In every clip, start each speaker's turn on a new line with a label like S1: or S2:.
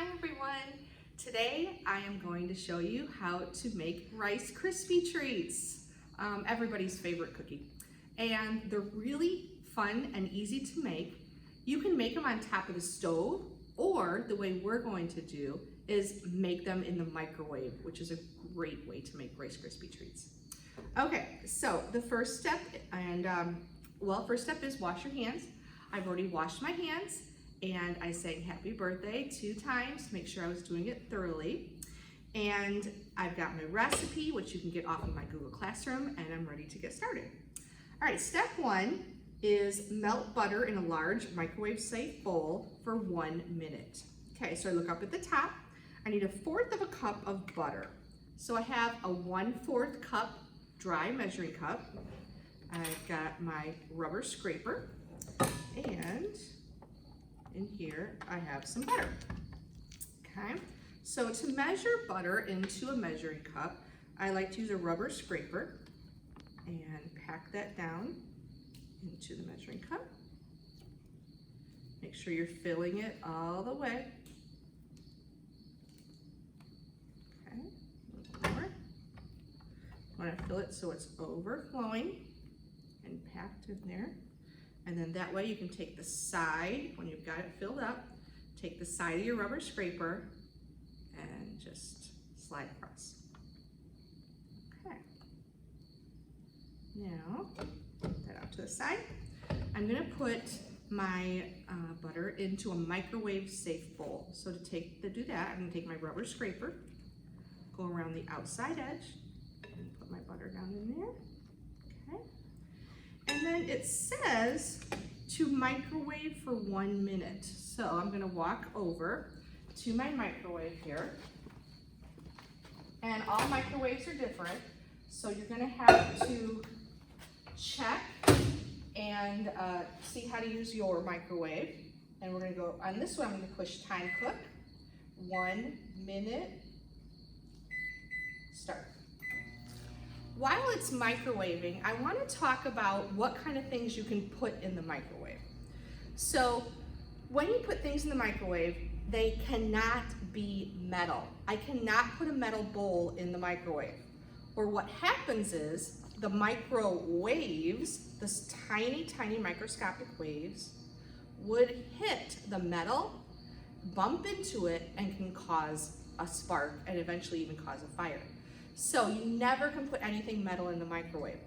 S1: Hi everyone! Today I am going to show you how to make Rice Krispie treats, everybody's favorite cookie. And they're really fun and easy to make. You can make them on top of the stove, or the way we're going to do is make them in the microwave, which is a great way to make Rice Krispie treats. Okay, so the first step, first step is wash your hands. I've already washed my hands. And I sang happy birthday 2 times to make sure I was doing it thoroughly. And I've got my recipe, which you can get off of my Google Classroom, and I'm ready to get started. All right, step 1 is melt butter in a large microwave-safe bowl for 1 minute. Okay, so I look up at the top. I need 1/4 cup of butter. So I have a 1/4 cup dry measuring cup. I've got my rubber scraper, and in here I have some butter. Okay, so to measure butter into a measuring cup, I like to use a rubber scraper and pack that down into the measuring cup. Make sure you're filling it all the way. Okay, a little more. I want to fill it so it's overflowing and packed in there. And then that way you can take the side, when you've got it filled up, take the side of your rubber scraper and just slide across. Okay. Now, put that out to the side. I'm gonna put my butter into a microwave safe bowl. So to do that, I'm gonna take my rubber scraper, go around the outside edge, and put my butter down in there. Okay. And then it says to microwave for 1 minute. So I'm gonna walk over to my microwave here. And all microwaves are different. So you're gonna have to check and see how to use your microwave. And we're gonna go, on this one, I'm gonna push time cook, 1 minute, start. While it's microwaving, I want to talk about what kind of things you can put in the microwave. So when you put things in the microwave, they cannot be metal. I cannot put a metal bowl in the microwave. Or what happens is the microwaves, this tiny, tiny microscopic waves, would hit the metal, bump into it, and can cause a spark and eventually even cause a fire. So you never can put anything metal in the microwave.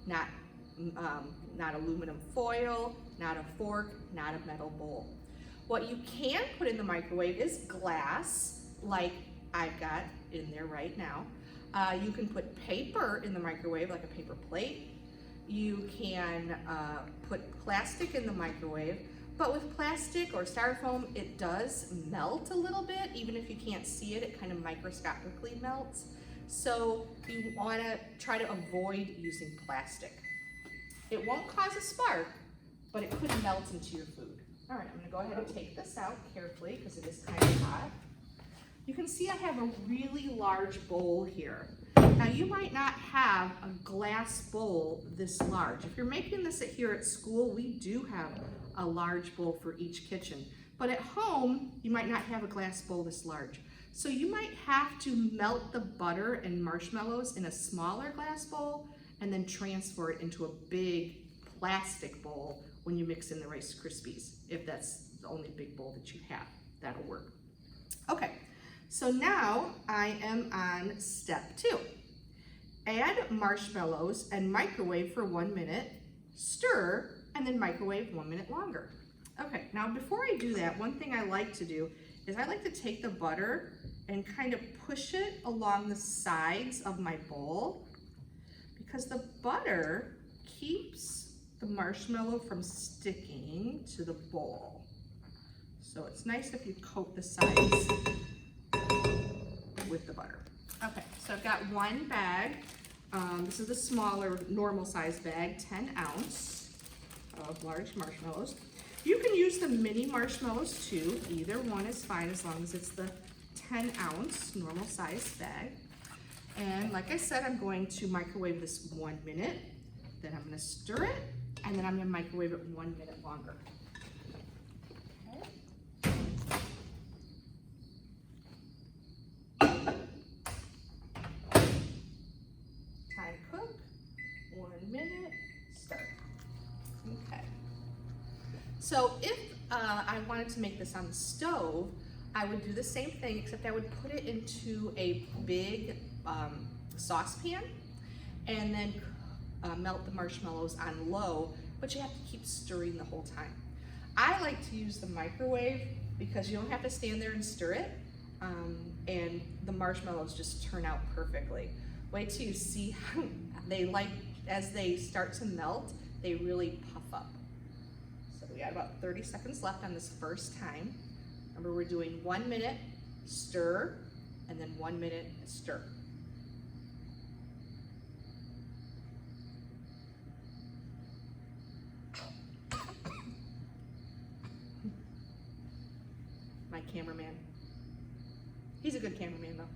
S1: Not aluminum foil, not a fork, not a metal bowl. What you can put in the microwave is glass, like I've got in there right now. You can put paper in the microwave, like a paper plate. You can put plastic in the microwave, but with plastic or styrofoam, it does melt a little bit. Even if you can't see it, it kind of microscopically melts. So you want to try to avoid using plastic. It won't cause a spark, but it could melt into your food. All right, I'm going to go ahead and take this out carefully because it is kind of hot. You can see I have a really large bowl here. Now you might not have a glass bowl this large. If you're making this here at school, we do have a large bowl for each kitchen. But at home, you might not have a glass bowl this large. So you might have to melt the butter and marshmallows in a smaller glass bowl and then transfer it into a big plastic bowl when you mix in the Rice Krispies, if that's the only big bowl that you have. That'll work. Okay, so now I am on step 2. Add marshmallows and microwave for 1 minute, stir, and then microwave 1 minute longer. Okay, now before I do that, one thing I like to do is I like to take the butter and kind of push it along the sides of my bowl because the butter keeps the marshmallow from sticking to the bowl. So it's nice if you coat the sides with the butter. Okay, so I've got 1 bag. This is the smaller, normal size bag, 10 ounce of large marshmallows. You can use the mini marshmallows too. Either one is fine as long as it's the 10 ounce normal size bag. And like I said, I'm going to microwave this 1 minute. Then I'm going to stir it, and then I'm going to microwave it 1 minute longer. Okay. So if I wanted to make this on the stove, I would do the same thing, except I would put it into a big saucepan and then melt the marshmallows on low, but you have to keep stirring the whole time. I like to use the microwave because you don't have to stand there and stir it, and the marshmallows just turn out perfectly. Wait till you see how as they start to melt, they really puff up. So we got about 30 seconds left on this first time. Remember, we're doing 1 minute, stir, and then 1 minute, stir. My cameraman. He's a good cameraman though.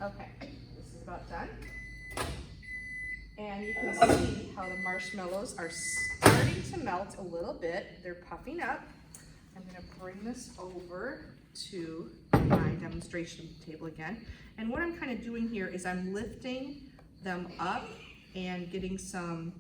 S1: Okay, this is about done. And you can see how the marshmallows are starting to melt a little bit. They're puffing up. I'm gonna bring this over to my demonstration table again. And what I'm kind of doing here is I'm lifting them up and getting some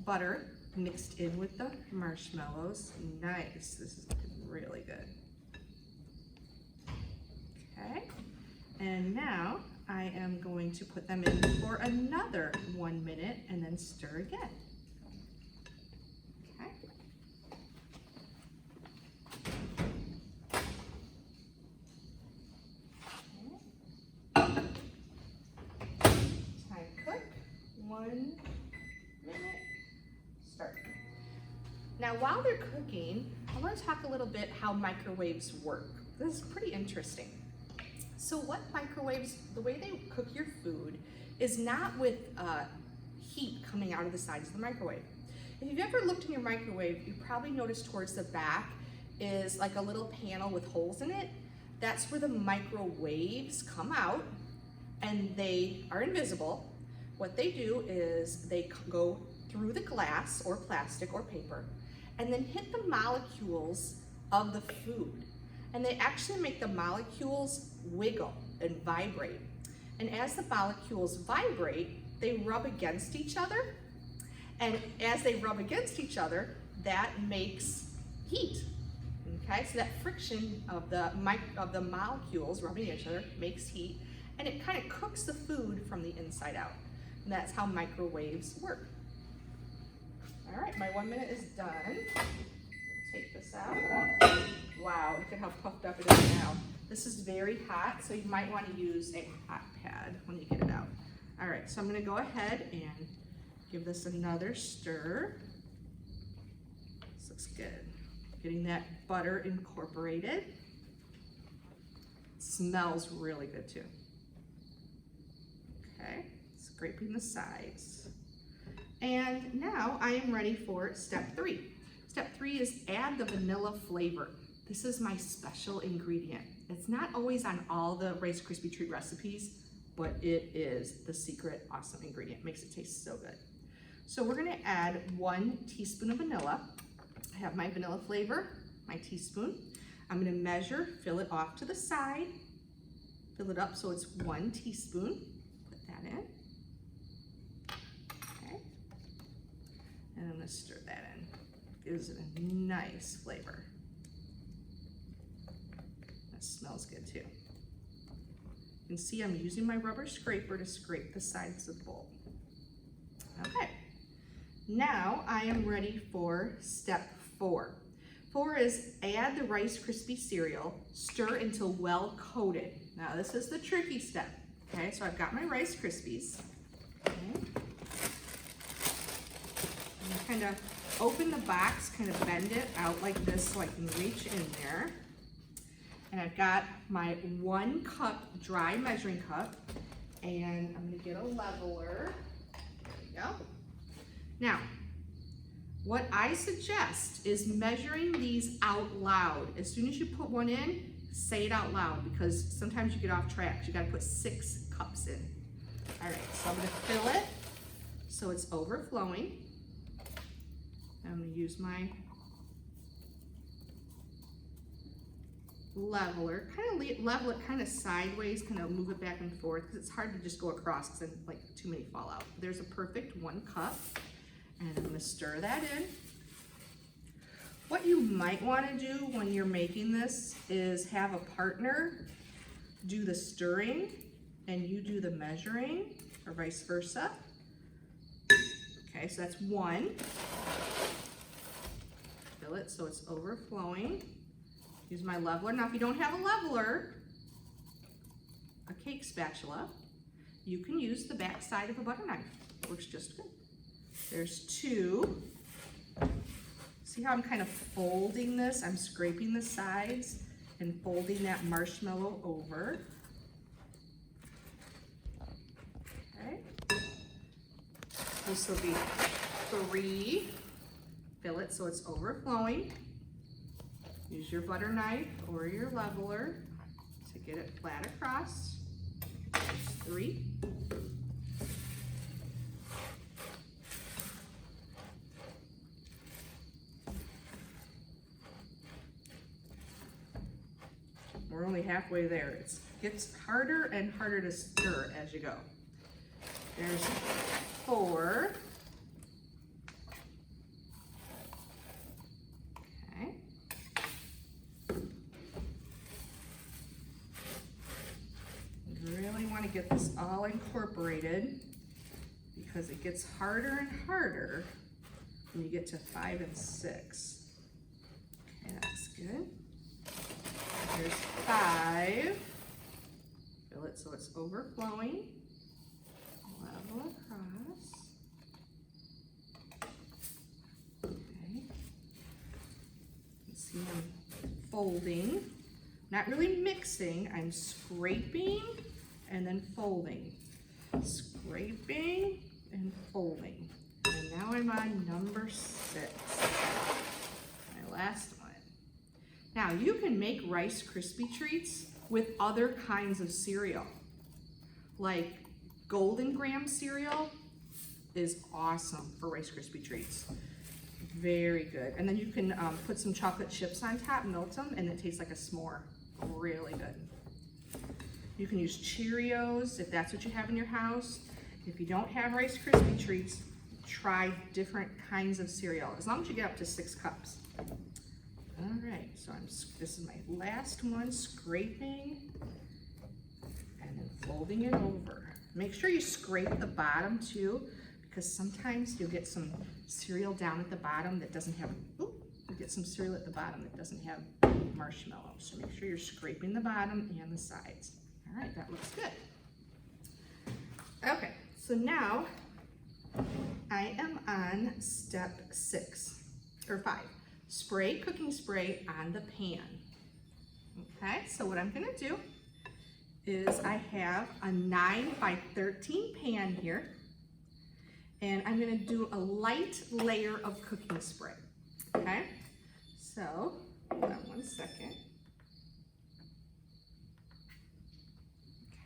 S1: butter mixed in with the marshmallows. Nice, this is looking really good. Okay, and now I am going to put them in for another 1 minute and then stir again. Okay. Time cook, 1 minute, start. Now while they're cooking, I want to talk a little bit how microwaves work. This is pretty interesting. So what microwaves, the way they cook your food is not with heat coming out of the sides of the microwave. If you've ever looked in your microwave, you probably noticed towards the back is like a little panel with holes in it. That's where the microwaves come out, and they are invisible. What they do is they go through the glass or plastic or paper and then hit the molecules of the food. And they actually make the molecules wiggle and vibrate. And as the molecules vibrate, they rub against each other. And as they rub against each other, that makes heat. Okay, so that friction of the molecules rubbing each other makes heat, and it kind of cooks the food from the inside out. And that's how microwaves work. All right, my 1 minute is done. Take this out. Wow, look at how puffed up it is now. This is very hot, so you might want to use a hot pad when you get it out. All right, so I'm going to go ahead and give this another stir. This looks good. Getting that butter incorporated. It smells really good too. Okay, scraping the sides. And now I am ready for step 3. Step 3 is add the vanilla flavor. This is my special ingredient. It's not always on all the Rice Krispie Treat recipes, but it is the secret awesome ingredient. Makes it taste so good. So we're gonna add 1 teaspoon of vanilla. I have my vanilla flavor, my teaspoon. I'm gonna measure, fill it off to the side, fill it up so it's 1 teaspoon. Put that in. Okay. And I'm gonna stir that in. Gives it a nice flavor. That smells good too. You can see I'm using my rubber scraper to scrape the sides of the bowl. Okay, now I am ready for step 4. 4 is add the Rice Krispie cereal, stir until well coated. Now this is the tricky step. Okay, so I've got my Rice Krispies. Okay. And kind of open the box, kind of bend it out like this so I can reach in there. And I've got my 1 cup dry measuring cup, and I'm gonna get a leveler. There we go. Now, what I suggest is measuring these out loud. As soon as you put one in, say it out loud, because sometimes you get off track. You gotta put 6 cups in. All right, so I'm gonna fill it so it's overflowing. I'm gonna use my leveler, kind of level it kind of sideways, kind of move it back and forth, because it's hard to just go across because then like too many fall out. There's a perfect 1 cup. And I'm gonna stir that in. What you might wanna do when you're making this is have a partner do the stirring and you do the measuring, or vice versa. Okay, so that's one. Fill it so it's overflowing. Use my leveler. Now if you don't have a leveler, a cake spatula, you can use the back side of a butter knife. Works just good. There's two. See how I'm kind of folding this? I'm scraping the sides and folding that marshmallow over. Okay. This will be three. Fill it so it's overflowing. Use your butter knife or your leveler to get it flat across. Three. We're only halfway there. It gets harder and harder to stir as you go. There's four. Okay. You really want to get this all incorporated because it gets harder and harder when you get to 5 and 6. Okay, that's good. There's 5. Fill it so it's overflowing. Level across. Okay. You can see I'm folding. Not really mixing, I'm scraping and then folding. Scraping and folding. And now I'm on number 6. My last one. Now you can make Rice Krispie treats with other kinds of cereal. Like Golden Graham cereal is awesome for Rice Krispie treats. Very good. And then you can put some chocolate chips on top, melt them, and it tastes like a s'more. Really good. You can use Cheerios if that's what you have in your house. If you don't have Rice Krispie treats, try different kinds of cereal, as long as you get up to 6 cups. All right, so this is my last one, scraping and then folding it over. Make sure you scrape the bottom too, because sometimes you'll get some cereal down at the bottom that doesn't have, you get some cereal at the bottom that doesn't have marshmallows. So make sure you're scraping the bottom and the sides. All right, that looks good. Okay, so now I am on step 6, or 5. Spray cooking spray on the pan. Okay, so what I'm gonna do is I have a 9 by 13 pan here, and I'm gonna do a light layer of cooking spray. Okay, so hold on one second.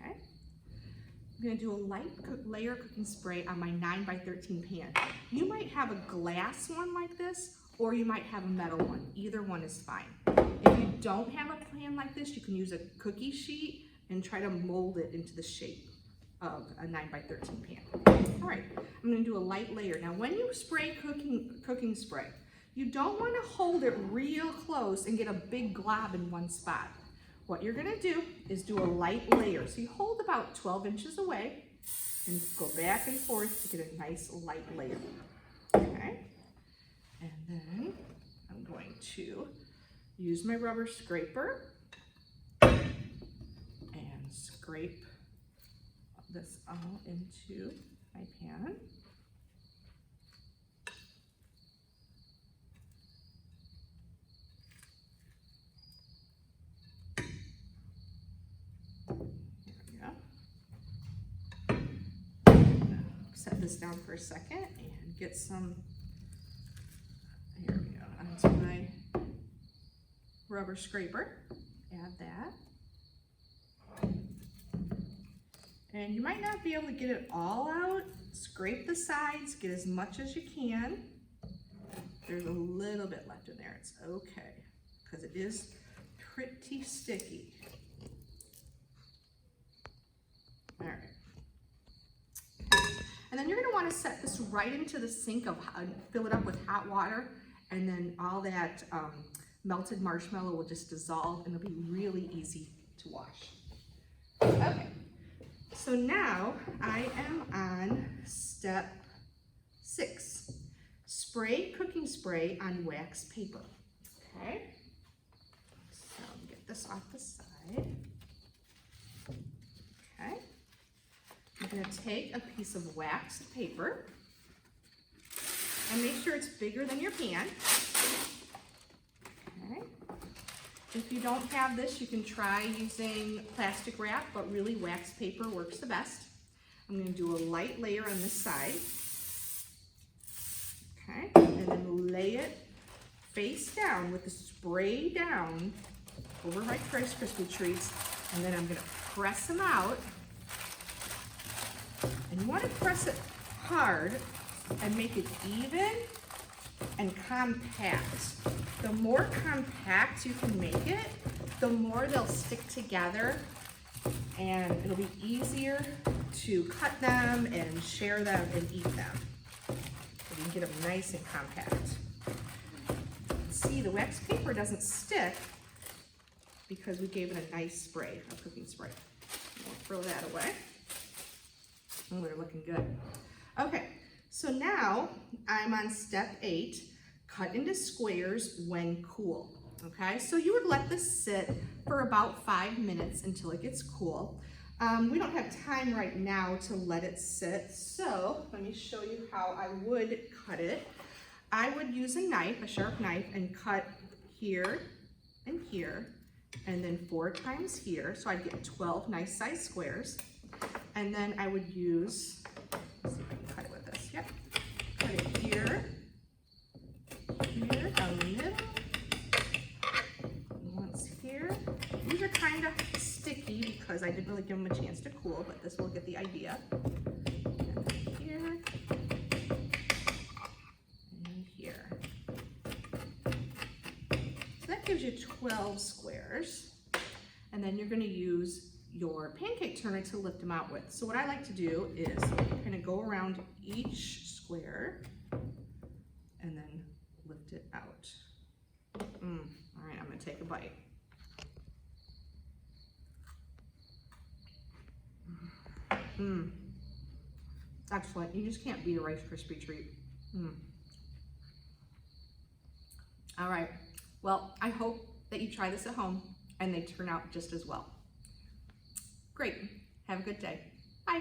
S1: Okay, I'm gonna do a light layer of cooking spray on my 9 by 13 pan. You might have a glass one like this, or you might have a metal one. Either one is fine. If you don't have a pan like this, you can use a cookie sheet and try to mold it into the shape of a 9 by 13 pan. All right, I'm gonna do a light layer. Now, when you spray cooking spray, you don't wanna hold it real close and get a big glob in one spot. What you're gonna do is do a light layer. So you hold about 12 inches away and go back and forth to get a nice light layer. Okay. And then I'm going to use my rubber scraper and scrape this all into my pan. There we go. Set this down for a second and get some. Here we go, onto my rubber scraper. Add that. And you might not be able to get it all out. Scrape the sides, get as much as you can. There's a little bit left in there, it's okay, because it is pretty sticky. All right. And then you're gonna wanna set this right into the sink fill it up with hot water, and then all that melted marshmallow will just dissolve and it'll be really easy to wash. Okay, so now I am on step 6. Spray cooking spray on wax paper. Okay, so get this off the side. Okay, I'm going to take a piece of waxed paper and make sure it's bigger than your pan. Okay, if you don't have this, you can try using plastic wrap, but really waxed paper works the best. I'm going to do a light layer on this side. Okay, and then lay it face down with the spray down over my Rice Krispie treats, and then I'm going to press them out. And you want to press it hard and make it even and compact. The more compact you can make it, the more they'll stick together, and it'll be easier to cut them and share them and eat them. So you can get them nice and compact. See, the wax paper doesn't stick because we gave it a nice spray, a cooking spray. We'll throw that away. Oh, they're looking good. Okay, so now I'm on step 8, cut into squares when cool. Okay, so you would let this sit for about 5 minutes until it gets cool. We don't have time right now to let it sit, so let me show you how I would cut it. I would use a knife, a sharp knife, and cut here and here, and then 4 times here, so I'd get 12 nice sized squares. And then I would use, let's see if I can cut it with this, yep. Cut it here, here, down the middle, once here. These are kind of sticky because I didn't really give them a chance to cool, but this will get the idea. And then here, and here. So that gives you 12 squares. And then you're gonna use your pancake turner to lift them out with. So what I like to do is kind of go around each square and then lift it out. All right, I'm gonna take a bite. Excellent. You just can't beat a Rice Krispie treat. All right, well, I hope that you try this at home and they turn out just as well. Great. Have a good day. Bye.